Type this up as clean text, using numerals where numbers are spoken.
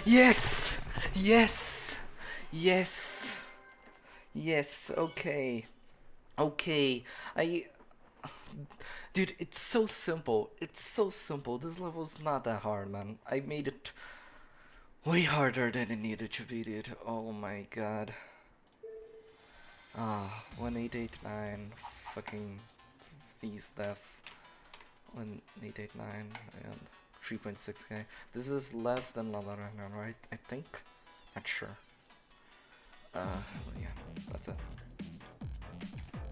Yes! Yes! Yes! Yes, okay. Okay. I Dude, it's so simple. It's so simple. This level's not that hard, man. I made it way harder than it needed to be, dude. Oh my god. 1889. Fucking these deaths. 1889 and 3.6k. This is less than La La Land, right? I think. Not sure. Yeah.